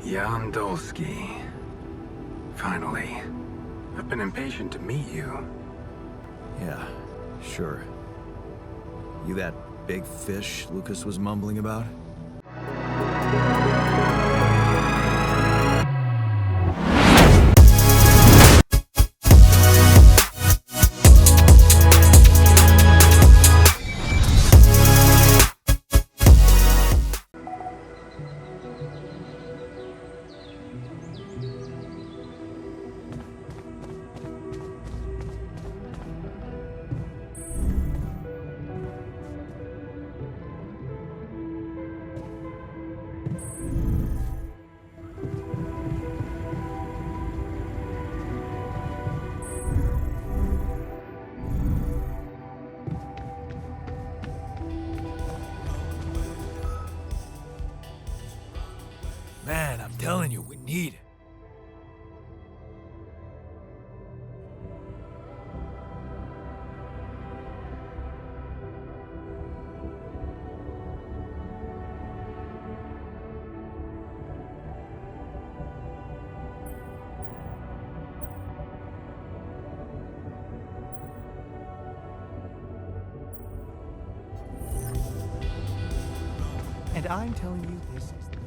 Jan Dolsky. Finally. I've been impatient to meet you. Yeah, sure. You that big fish Lucas was mumbling about? Man, I'm telling you, we need it. And I'm telling you this is the...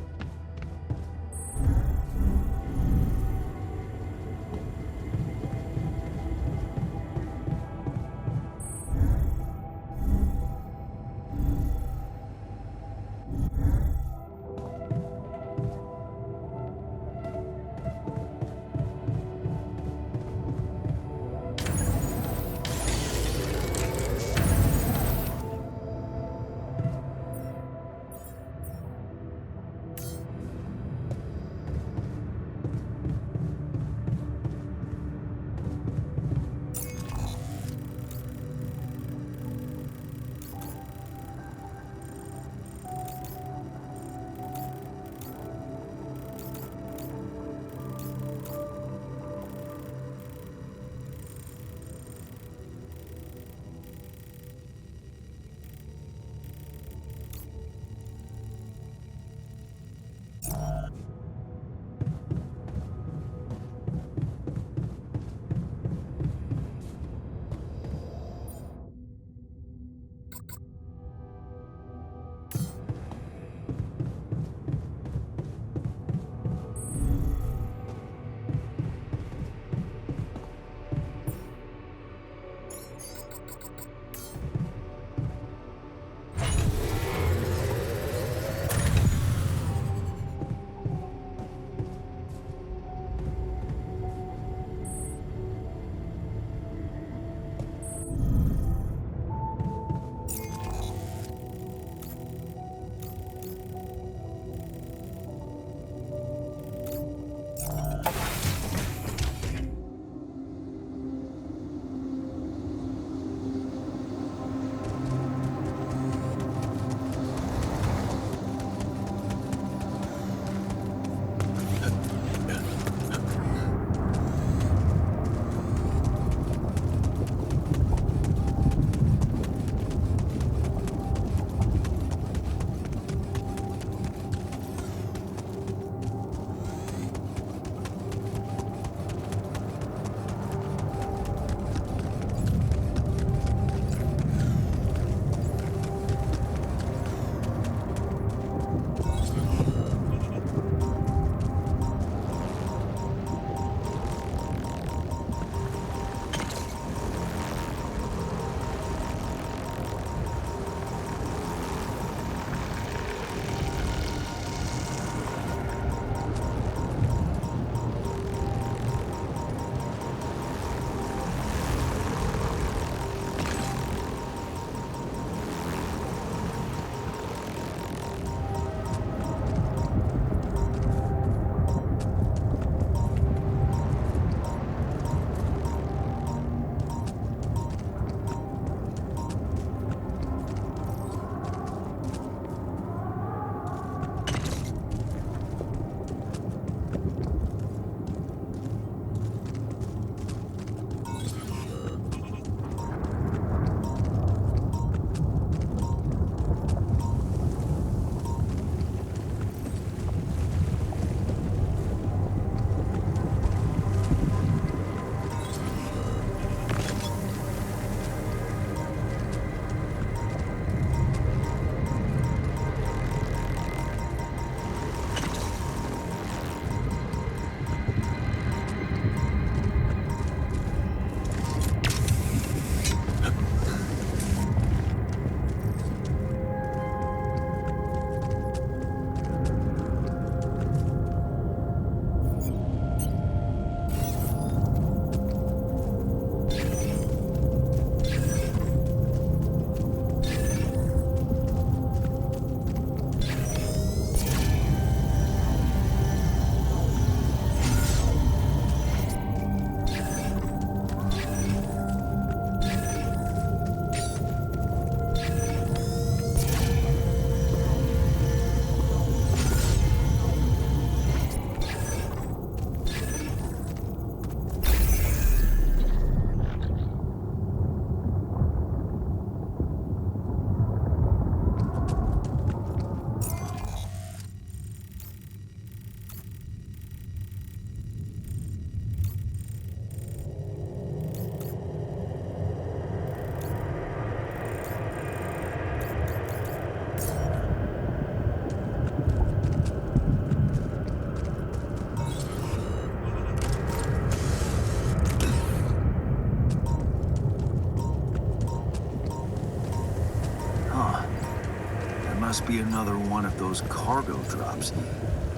be another one of those cargo drops.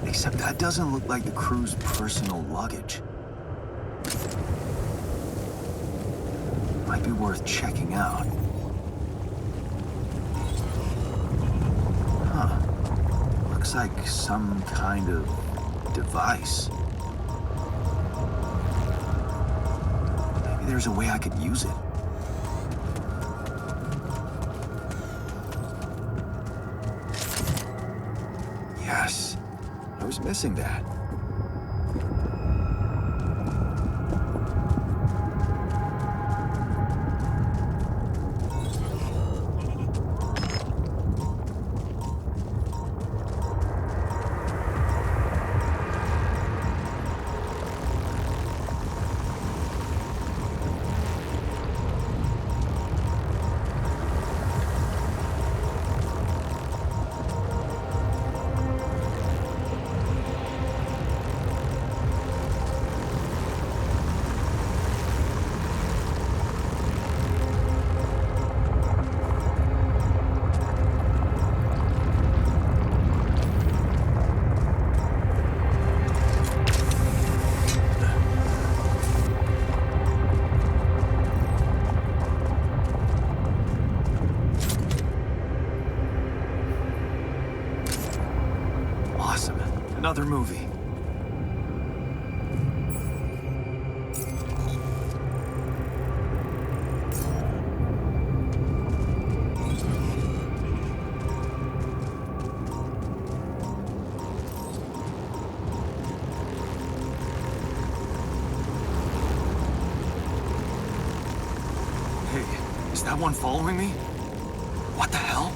Except that doesn't look like the crew's personal luggage. Might be worth checking out. Huh. Looks like some kind of device. Maybe there's a way I could use it. Yes. I was missing that. Awesome. Another movie. Hey, is that one following me? What the hell?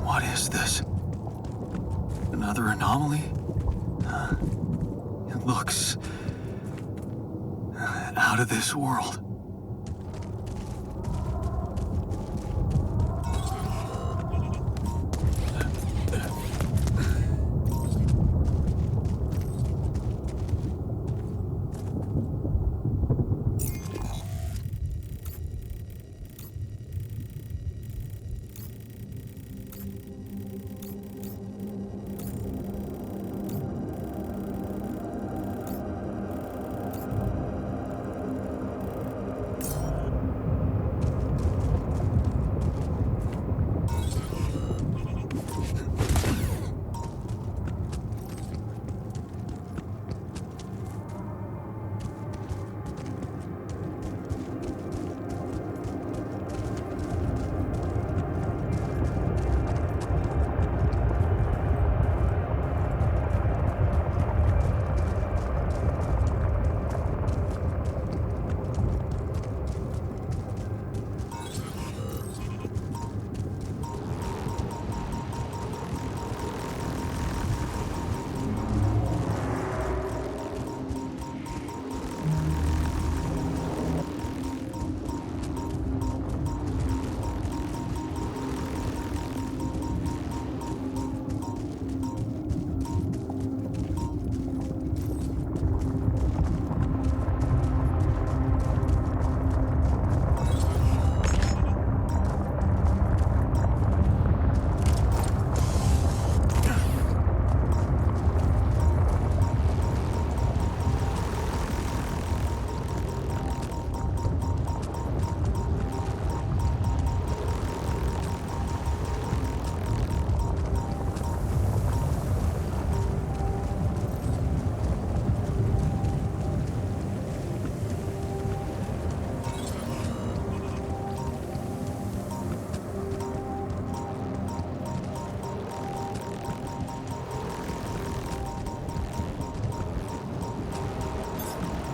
What is this? Another anomaly? It looks out of this world.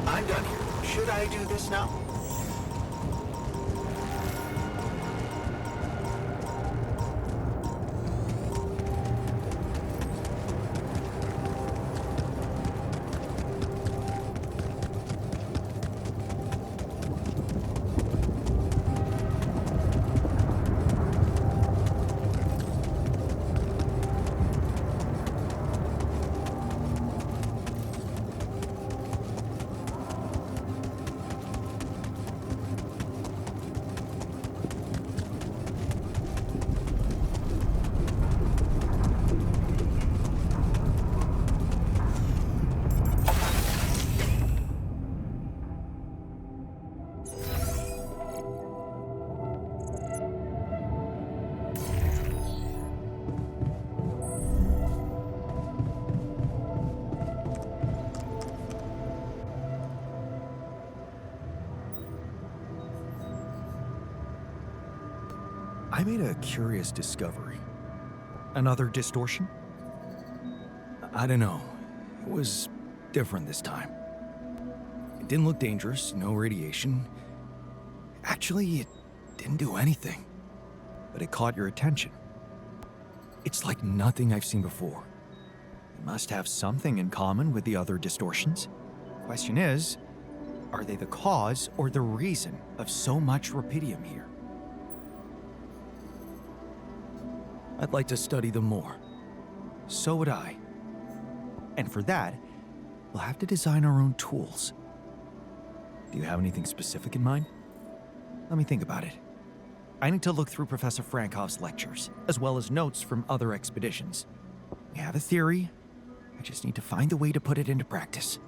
I'm done here. Should I do this now? I made a curious discovery. Another distortion? I don't know. It was different this time. It didn't look dangerous, no radiation. Actually, it didn't do anything. But it caught your attention. It's like nothing I've seen before. It must have something in common with the other distortions. Question is, are they the cause or the reason of so much rupidium here? I'd like to study them more. So would I. And for that, we'll have to design our own tools. Do you have anything specific in mind? Let me think about it. I need to look through Professor Frankov's lectures, as well as notes from other expeditions. We have a theory. I just need to find a way to put it into practice.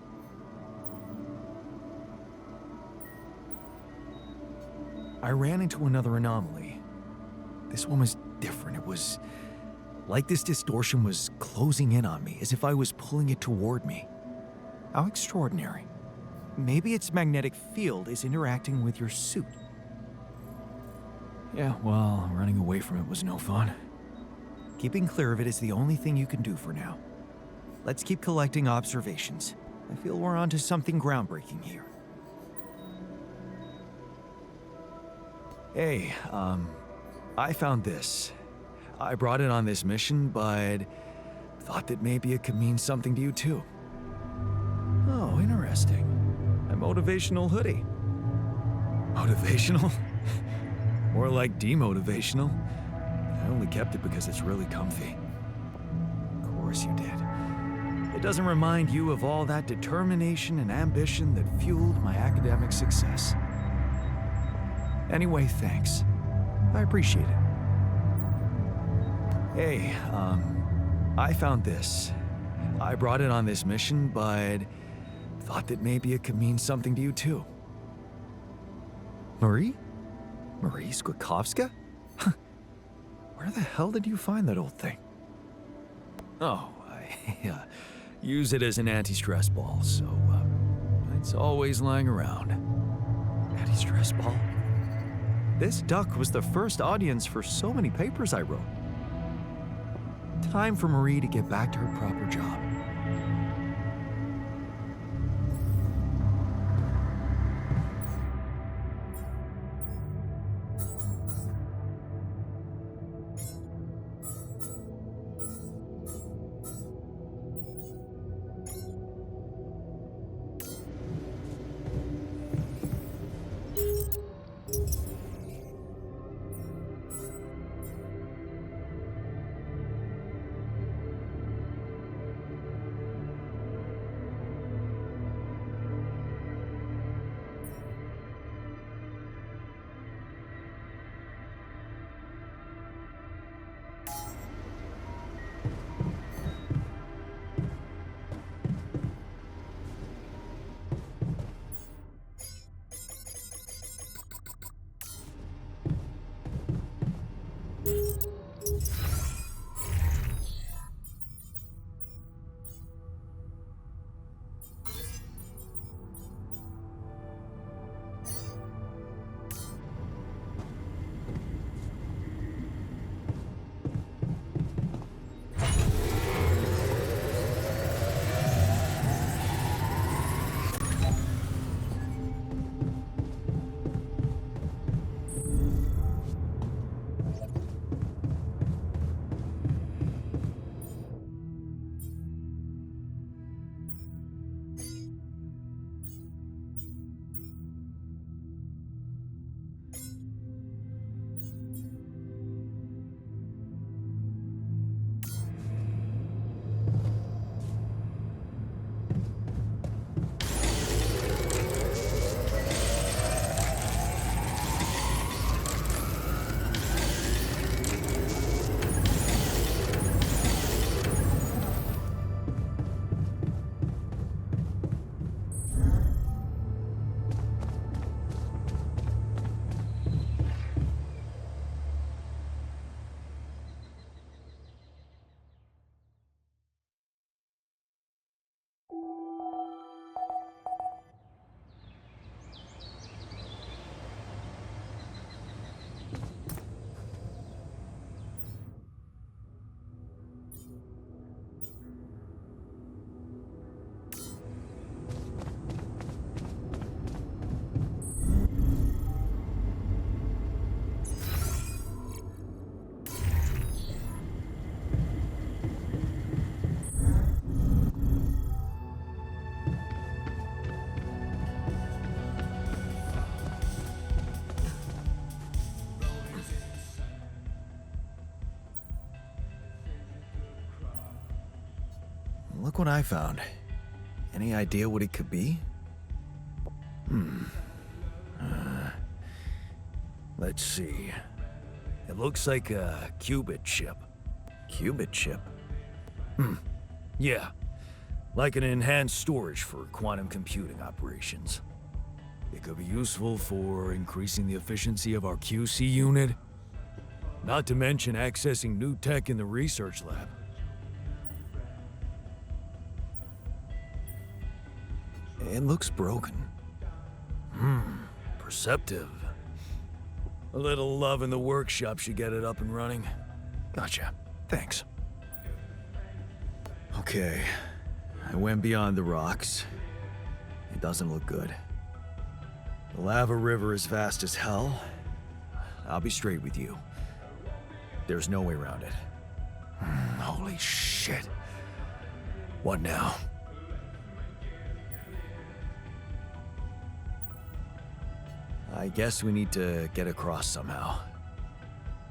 I ran into another anomaly. This one was different. It was like this distortion was closing in on me, as if I was pulling it toward me. How extraordinary. Maybe its magnetic field is interacting with your suit. Yeah, well, running away from it was no fun. Keeping clear of it is the only thing you can do for now. Let's keep collecting observations. I feel we're onto something groundbreaking here. Hey, I found this. I brought it on this mission, but thought that maybe it could mean something to you too. Oh, interesting. A motivational hoodie. Motivational? More like demotivational. I only kept it because it's really comfy. Of course you did. It doesn't remind you of all that determination and ambition that fueled my academic success. Anyway, thanks. I appreciate it. Hey, I found this. I brought it on this mission, but thought that maybe it could mean something to you too. Marie? Marie Skłodowska? Where the hell did you find that old thing? Oh, I use it as an anti-stress ball, so it's always lying around. Anti-stress ball? This duck was the first audience for so many papers I wrote. Time for Marie to get back to her proper job. look what I found. Any idea what it could be? Let's see. It looks like a qubit chip. Qubit chip? Yeah. Like an enhanced storage for quantum computing operations. It could be useful for increasing the efficiency of our QC unit. Not to mention accessing new tech in the research lab. It looks broken. Perceptive. A little love in the workshop should get it up and running. Gotcha. Thanks. Okay. I went beyond the rocks. It doesn't look good. The lava river is vast as hell. I'll be straight with you. There's no way around it. Holy shit. What now? I guess we need to get across somehow.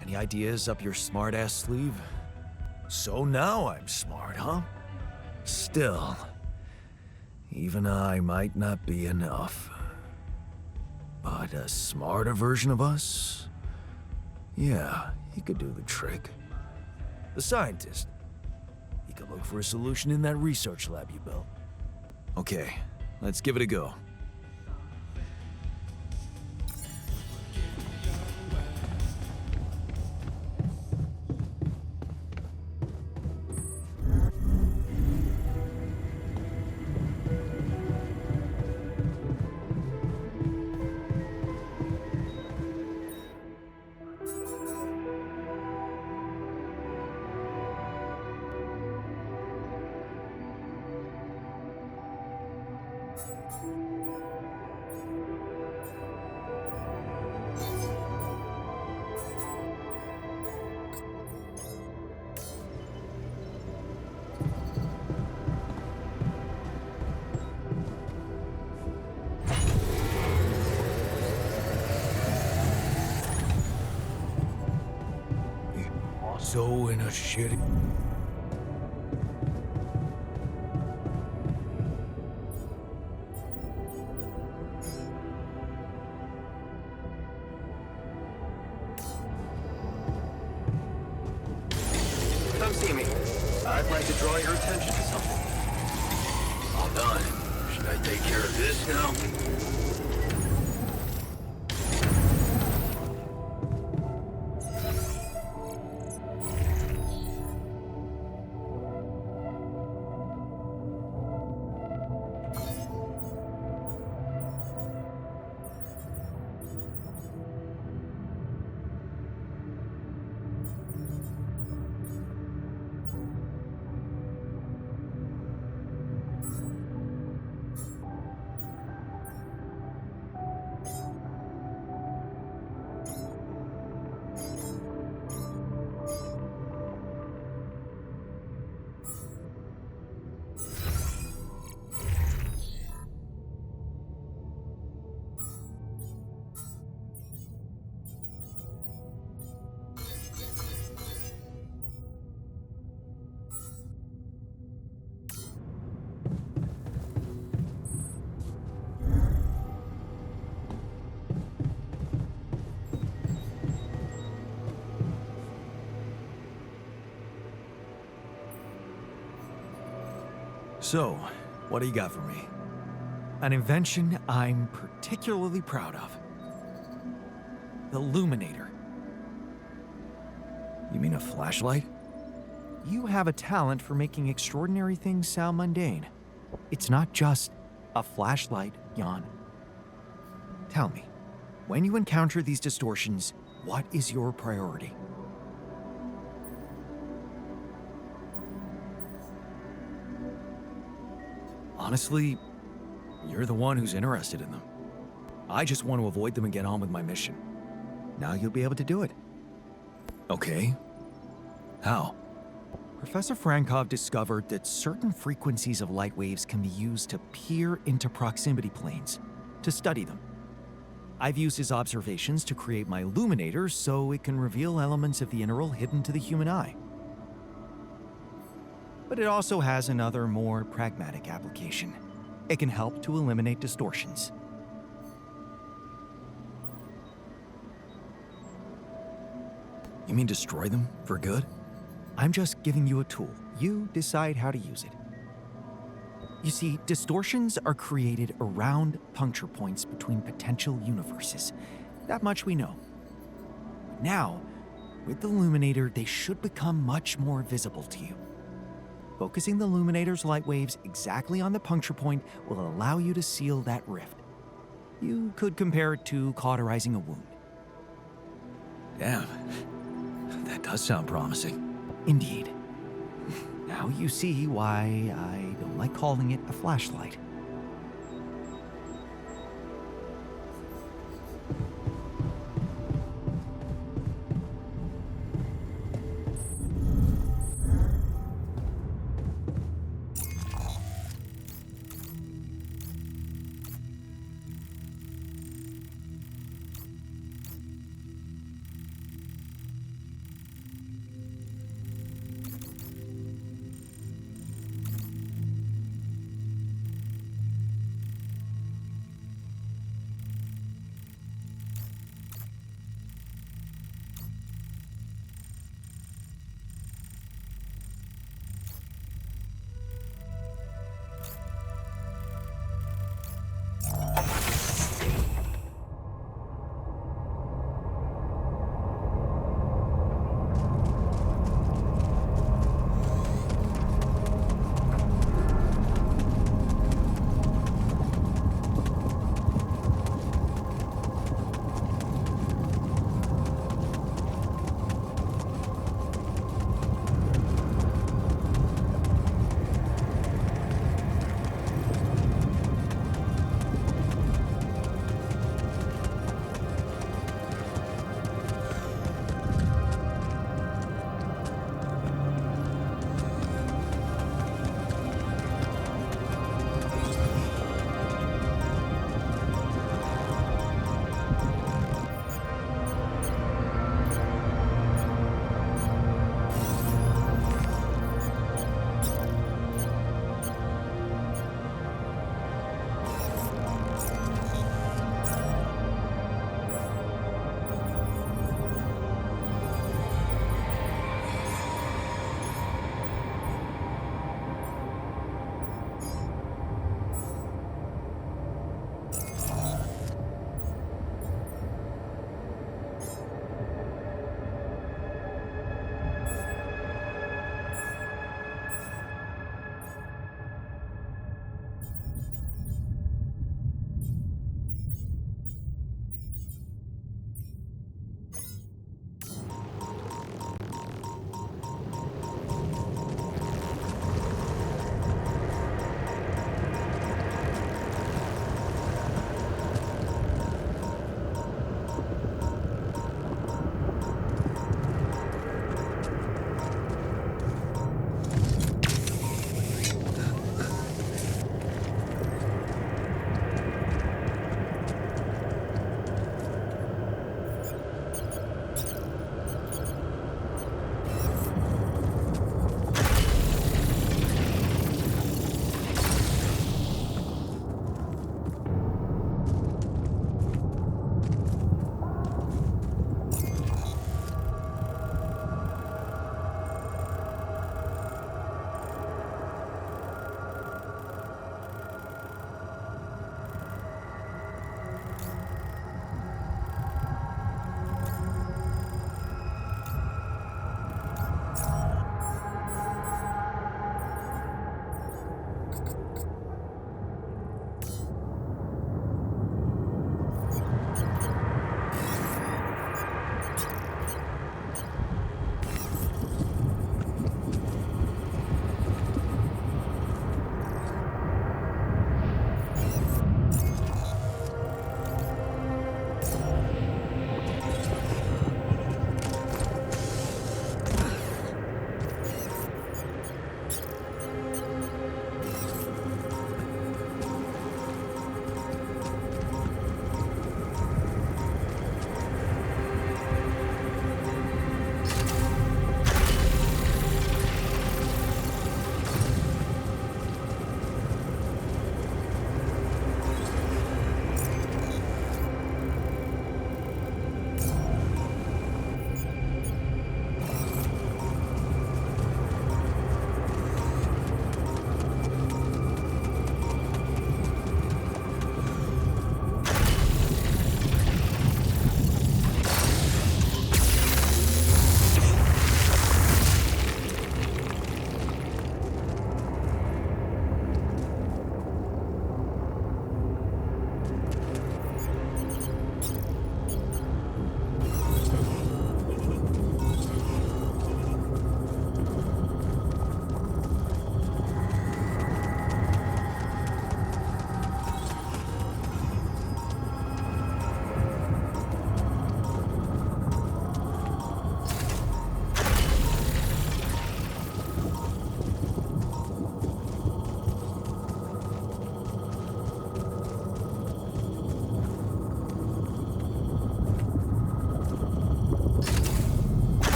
Any ideas up your smart-ass sleeve? So now I'm smart, huh? Still, even I might not be enough. But a smarter version of us? Yeah, he could do the trick. The scientist. He could look for a solution in that research lab you built. Okay, let's give it a go. So in a shitty... Come see me. I'd like to draw your attention to something. All done. Should I take care of this now? So, what do you got for me? An invention I'm particularly proud of. The Luminator. You mean a flashlight? You have a talent for making extraordinary things sound mundane. It's not just a flashlight, Jan. Tell me, when you encounter these distortions, what is your priority? Honestly, you're the one who's interested in them. I just want to avoid them and get on with my mission. Now you'll be able to do it. Okay. How? Professor Frankov discovered that certain frequencies of light waves can be used to peer into proximity planes, to study them. I've used his observations to create my Luminator so it can reveal elements of the integral hidden to the human eye. but it also has another, more pragmatic application. It can help to eliminate distortions. You mean destroy them for good? I'm just giving you a tool. You decide how to use it. You see, distortions are created around puncture points between potential universes. That much we know. Now, with the Luminator, they should become much more visible to you. Focusing the Luminator's light waves exactly on the puncture point will allow you to seal that rift. You could compare it to cauterizing a wound. Damn. That does sound promising. Indeed. Now you see why I don't like calling it a flashlight.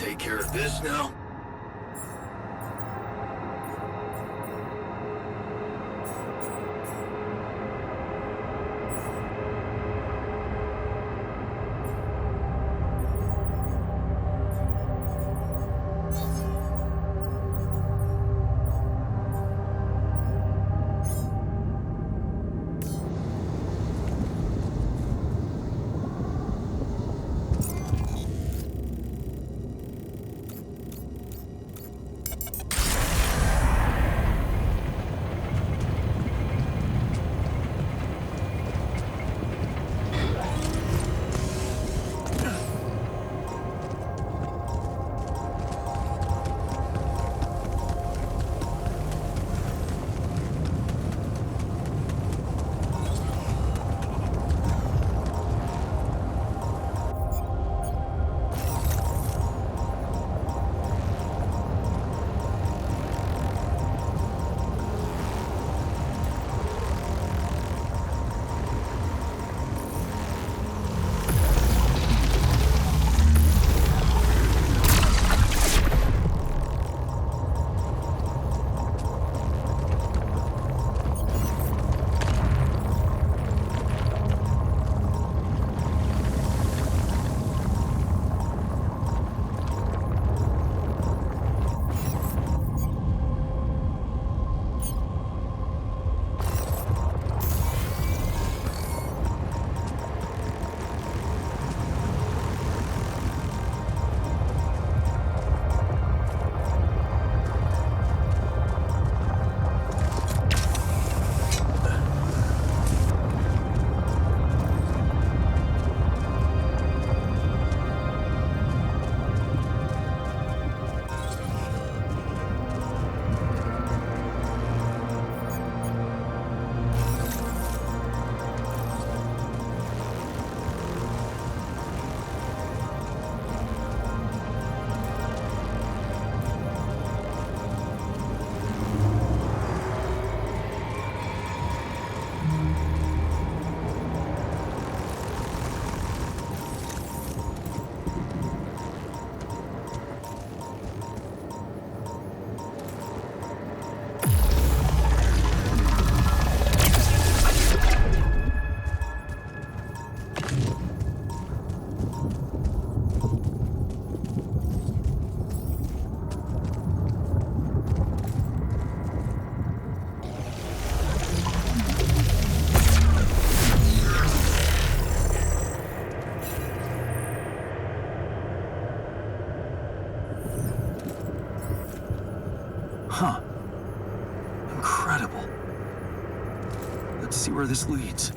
take care of this now? Huh. Incredible. Let's see where this leads.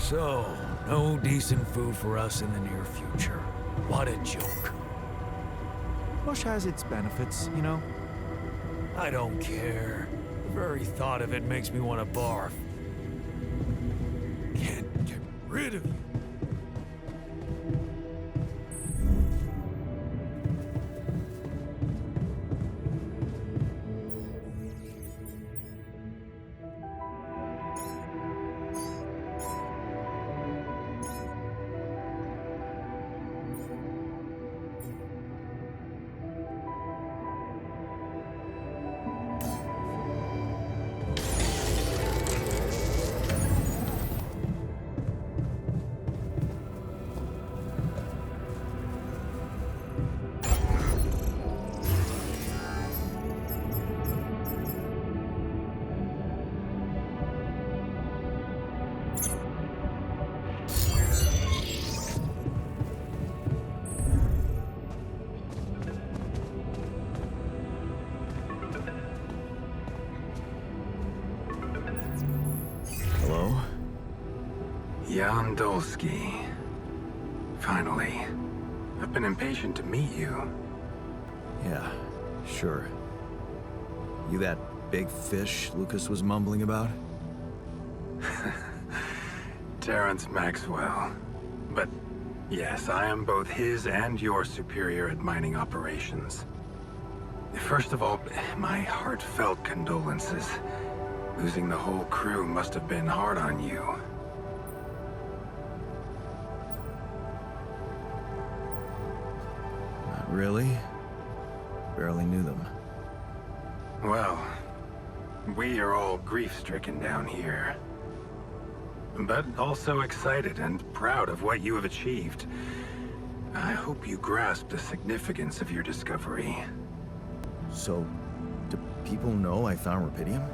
So, no decent food for us in the near future. What a joke. Bush has its benefits, you know? I don't care. The very thought of it makes me want to barf. Can't get rid of you. Hello? Jan Dolsky. Finally. I've been impatient to meet you. Yeah, sure. You that big fish Lucas was mumbling about? Terrence Maxwell. But yes, I am both his and your superior at mining operations. First of all, my heartfelt condolences. Losing the whole crew must have been hard on you. Not really. Barely knew them. Well, we are all grief-stricken down here. But also excited and proud of what you have achieved. I hope you grasp the significance of your discovery. So, do people know I found Rapidium?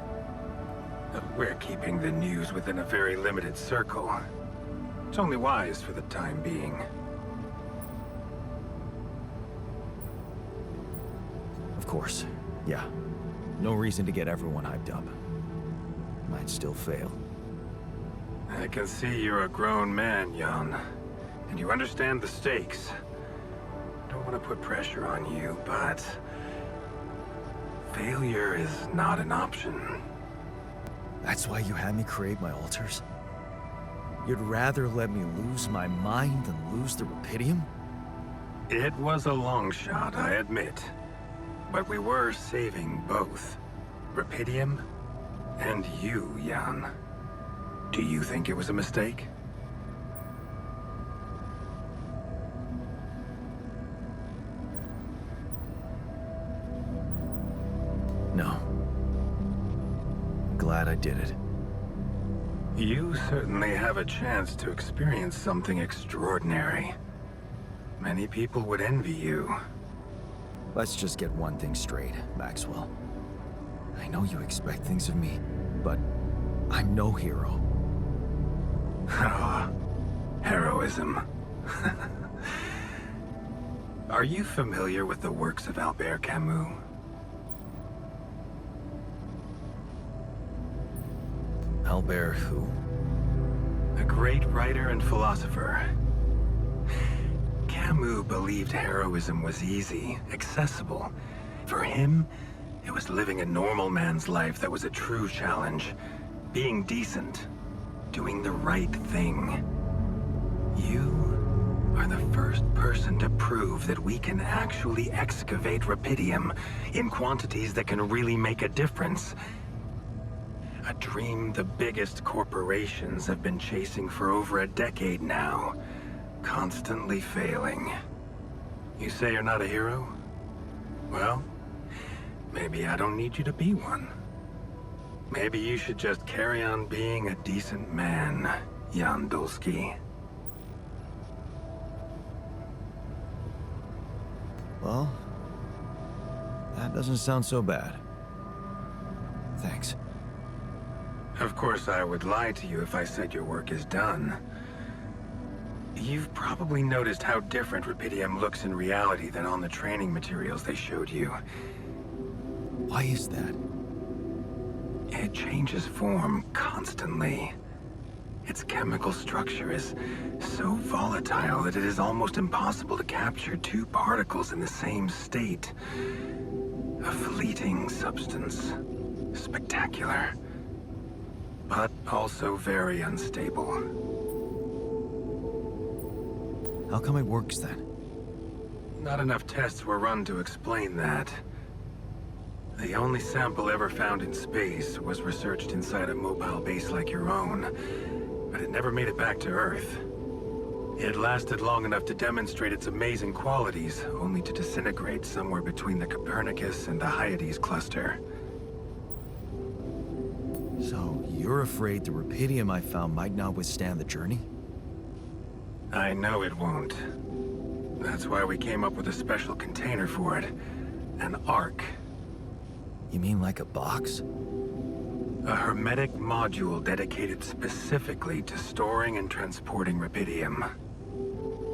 We're keeping the news within a very limited circle. It's only wise for the time being. Of course. Yeah. No reason to get everyone hyped up. Might still fail. I can see you're a grown man, Jan. And you understand the stakes. Don't want to put pressure on you, but... failure is not an option. That's why you had me create my altars? You'd rather let me lose my mind than lose the Rapidium? It was a long shot, I admit. But we were saving both. Rapidium and you, Jan. Do you think it was a mistake? No. Glad I did it. You certainly have a chance to experience something extraordinary. Many people would envy you. Let's just get one thing straight, Maxwell. I know you expect things of me, but I'm no hero. Ah, heroism. Are you familiar with the works of Albert Camus? Albert who? A great writer and philosopher. Camus believed heroism was easy, accessible. For him, it was living a normal man's life that was a true challenge. Being decent. Doing the right thing. You are the first person to prove that we can actually excavate Rapidium in quantities that can really make a difference. A dream the biggest corporations have been chasing for over a decade now, constantly failing. You say you're not a hero? Well, maybe I don't need you to be one. Maybe you should just carry on being a decent man, Jan Dolsky. Well, that doesn't sound so bad. Thanks. Of course, I would lie to you if I said your work is done. You've probably noticed how different Rapidium looks in reality than on the training materials they showed you. Why is that? It changes form constantly. Its chemical structure is so volatile that it is almost impossible to capture two particles in the same state. A fleeting substance. Spectacular. But also very unstable. How come it works then? Not enough tests were run to explain that. The only sample ever found in space was researched inside a mobile base like your own, but it never made it back to Earth. It lasted long enough to demonstrate its amazing qualities, only to disintegrate somewhere between the Copernicus and the Hyades cluster. So, you're afraid the rupidium I found might not withstand the journey? I know it won't. That's why we came up with a special container for it. An Ark. You mean like a box? A hermetic module dedicated specifically to storing and transporting rupidium.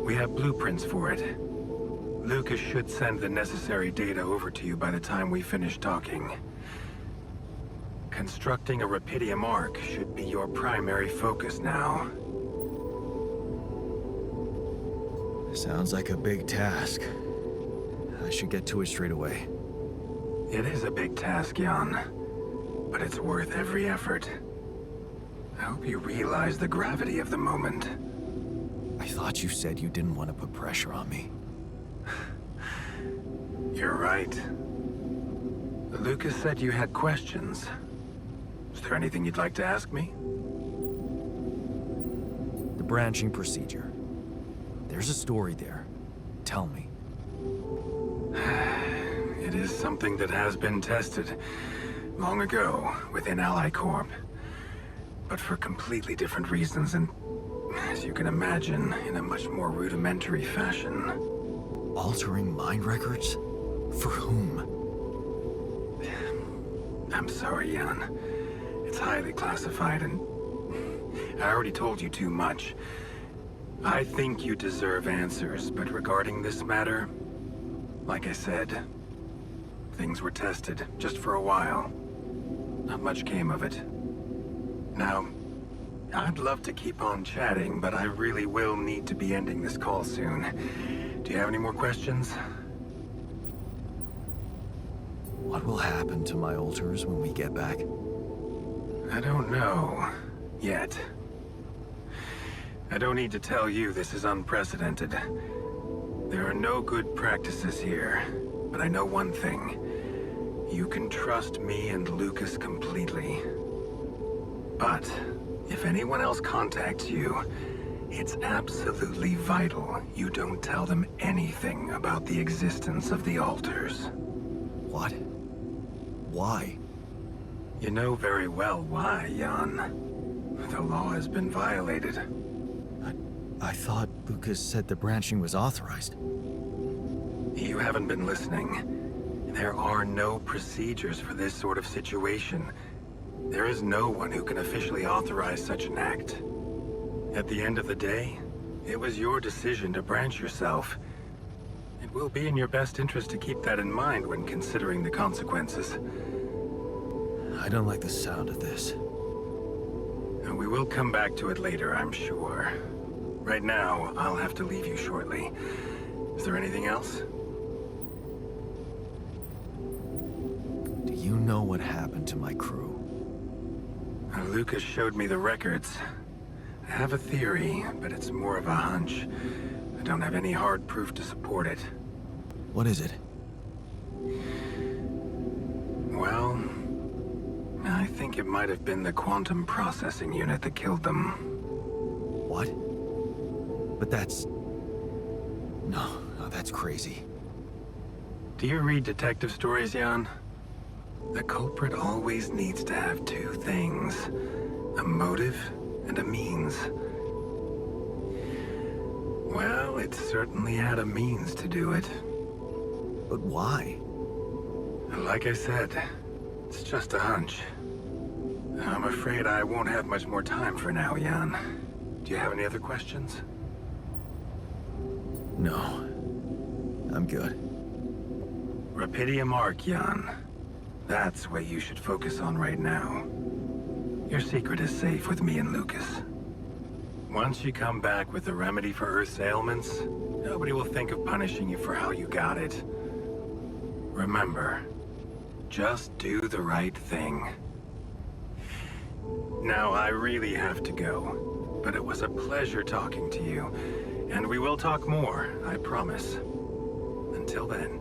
We have blueprints for it. Lucas should send the necessary data over to you by the time we finish talking. Constructing a rupidium Ark should be your primary focus now. Sounds like a big task. I should get to it straight away. It is a big task, Jan, but it's worth every effort. I hope you realize the gravity of the moment. I thought you said you didn't want to put pressure on me. You're right. Lucas said you had questions. Is there anything you'd like to ask me? The branching procedure. There's a story there. Tell me. It is something that has been tested long ago within Ally Corp. But for completely different reasons and, as you can imagine, in a much more rudimentary fashion. Altering mind records? For whom? I'm sorry, Jan. It's highly classified and I already told you too much. I think you deserve answers, but regarding this matter, like I said, things were tested just for a while. Not much came of it. Now, I'd love to keep on chatting, but I really will need to be ending this call soon. Do you have any more questions? What will happen to my alters when we get back? I don't know. Yet. I don't need to tell you this is unprecedented. There are no good practices here, but I know one thing. You can trust me and Lucas completely. But if anyone else contacts you, it's absolutely vital you don't tell them anything about the existence of the alters. What? Why? You know very well why, Jan. The law has been violated. I thought Lucas said the branching was authorized. You haven't been listening. There are no procedures for this sort of situation. There is no one who can officially authorize such an act. At the end of the day, it was your decision to branch yourself. It will be in your best interest to keep that in mind when considering the consequences. I don't like the sound of this. And we will come back to it later, I'm sure. Right now, I'll have to leave you shortly. Is there anything else? Do you know what happened to my crew? Lucas showed me the records. I have a theory, but it's more of a hunch. I don't have any hard proof to support it. What is it? Well, I think it might have been the quantum processing unit that killed them. What? But that's... No, that's crazy. Do you read detective stories, Jan? The culprit always needs to have two things. A motive and a means. Well, it certainly had a means to do it. But why? Like I said, it's just a hunch. I'm afraid I won't have much more time for now, Jan. Do you have any other questions? No. I'm good. Rupidium Ark, Jan. That's what you should focus on right now. Your secret is safe with me and Lucas. Once you come back with a remedy for Earth's ailments, nobody will think of punishing you for how you got it. Remember, just do the right thing. Now, I really have to go, but it was a pleasure talking to you, and we will talk more, I promise. Until then.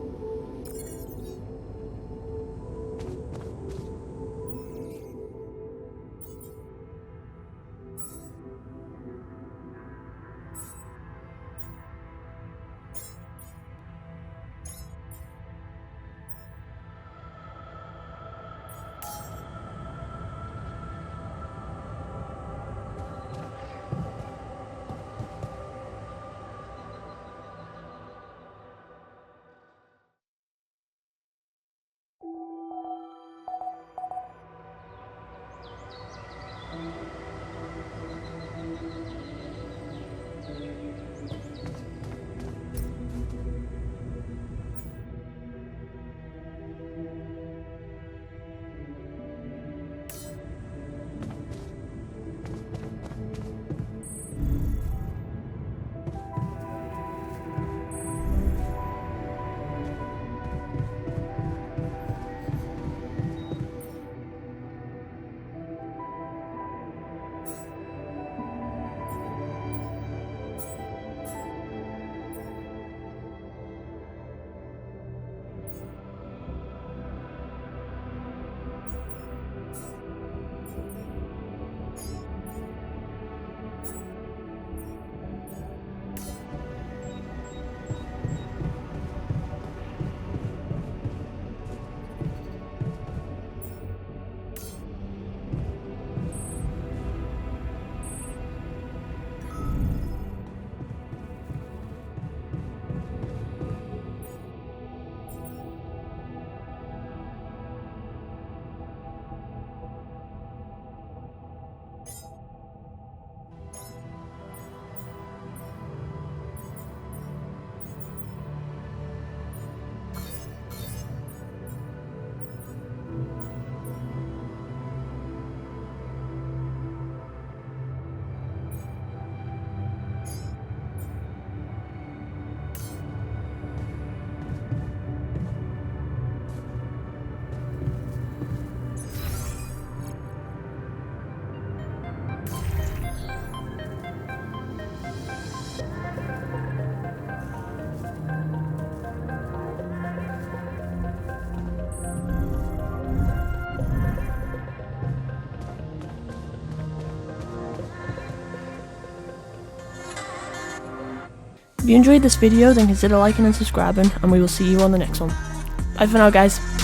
If you enjoyed this video, then consider liking and subscribing, and we will see you on the next one. Bye for now, guys.